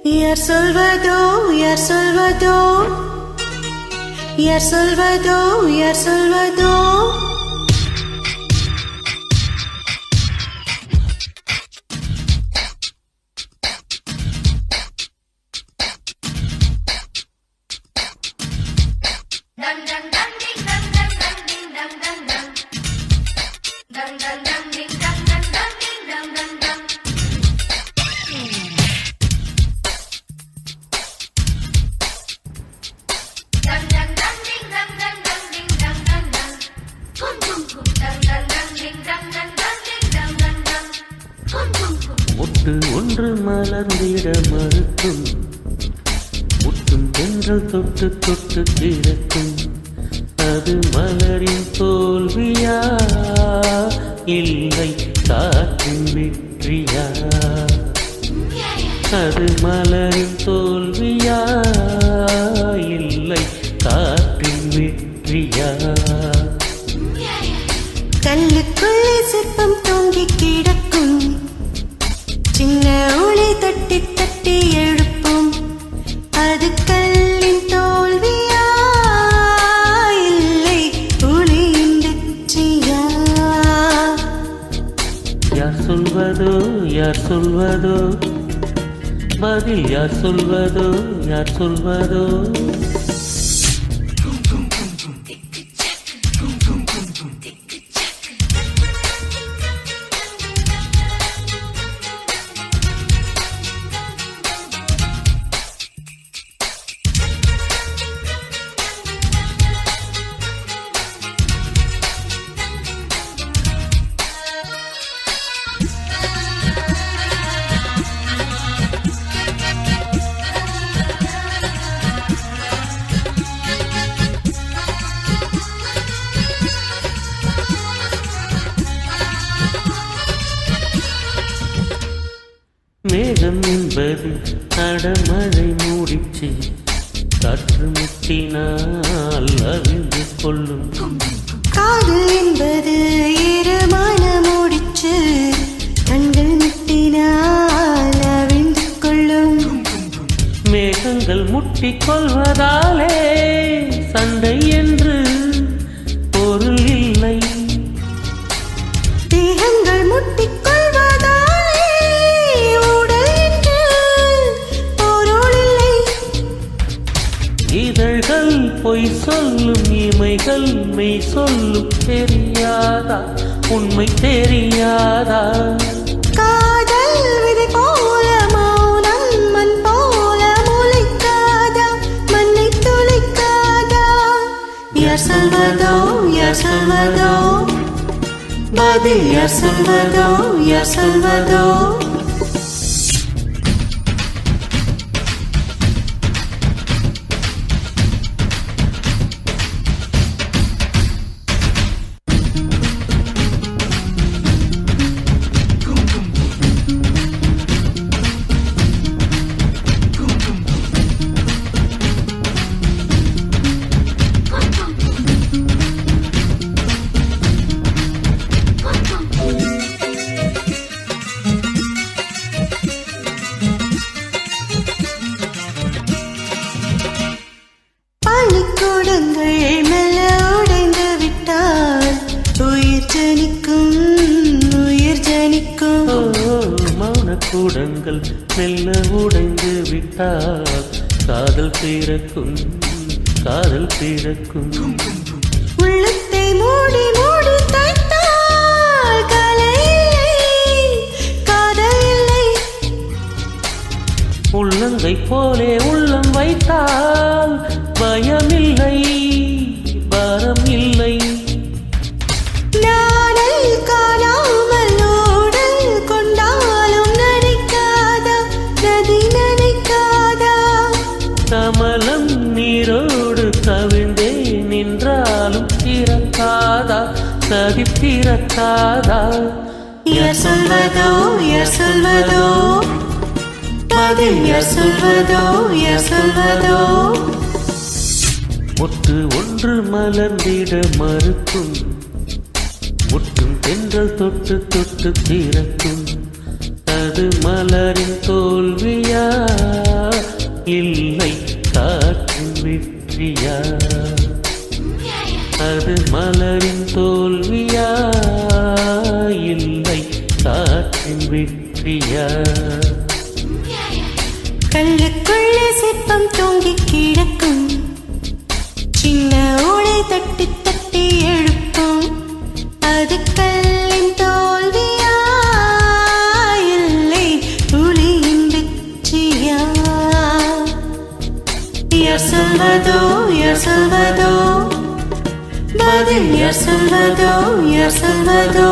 யார் சொல்வதோ யார் சொல்வதோ யார் சொல்வதோ யார் சொல்வதோ முட்டு ஒன்று மலர்ந்திட மறுக்கும், முட்டும் தென்றல் தொட்டு தொட்டு திறக்கும். அது மலரின் தோல்வியா இல்லை காற்றின் வெற்றியா? அது மலரின் தோல்வியா இல்லை காற்றின் வெற்றியா? கல்லுக்குள்ளே சிற்பம் தூங்கி கிடக்கும், சின்ன ஒளி தட்டி தட்டி எழுப்பும். அது கல்லின் தோல்வியா இல்லை ஒளியின் வெற்றியா? யார் சொல்வதோ யார் சொல்வதோ பதில் யார் சொல்வதோ யார் சொல்வதோ? மேகம் என்பது அடமழை மூடிச்சு, காற்று முட்டினால் அறிந்து கொள்ளும். காதல் என்பது ஈரமான மூடிச்சு, கண்கள் முட்டினால் அவிழ்ந்து கொள்ளும். மேகங்கள் முட்டிக் கொள்வதாலே சண்டை என்று பொருள் இல்லை. தேகங்கள் முட்டிக் இதழ்கள் பொய் சொல்லும், இமைகள் மெய் சொல்லும். தெரியாதா உண்மை தெரியாதா? காதல் விதை போல மௌனம் மண் போல முளைக்காதா, மண்ணை துளைக்காதா? யார் சொல்வதோ யார் சொல்வதோ பதில் யார் சொல்வதோ யார் சொல்வதோ? கூடங்கள் மெல்ல உடைந்து விட்டால் காதல் பிறக்கும், காதல் பிறக்கும். உள்ளத்தை மூடி மூடி தைத்தால் கலை இல்லை, காதல் இல்லை. உள்ளங்கை போலே உள்ளம் வைத்தால் பயமில்லை, பாரம் இல்லை. கமலம் நீரோடு கவிழ்ந்தே நின்றாலும் திறக்காதா, சதி திறக்காதா? யார் சொல்வதோ யார் சொல்வதோ பதில் யார் சொல்வதோ யார் சொல்வதோ? முட்டு ஒன்று மலர்ந்திட மறுக்கும், முட்டும் தென்றல் தொட்டு தொட்டு திறக்கும். அது மலரின் தோல்வியா இல்லை காற்றின் வெற்றியா? அது மலரின் தோல்வியா இல்லை காற்றின் வெற்றியா? கல்லுக்குள்ளே சிற்பம் தூங்கி கிடக்கும், சின்ன ஓடை தட்டி தட்டி எழுப்பும். அது கல்லின் தோல்வியா இல்லை புலியின் வெற்றியா? யார் சொல்வதோ யார் சொல்வதோ பதில் யார் சொல்வதோ யார் சொல்வதோ?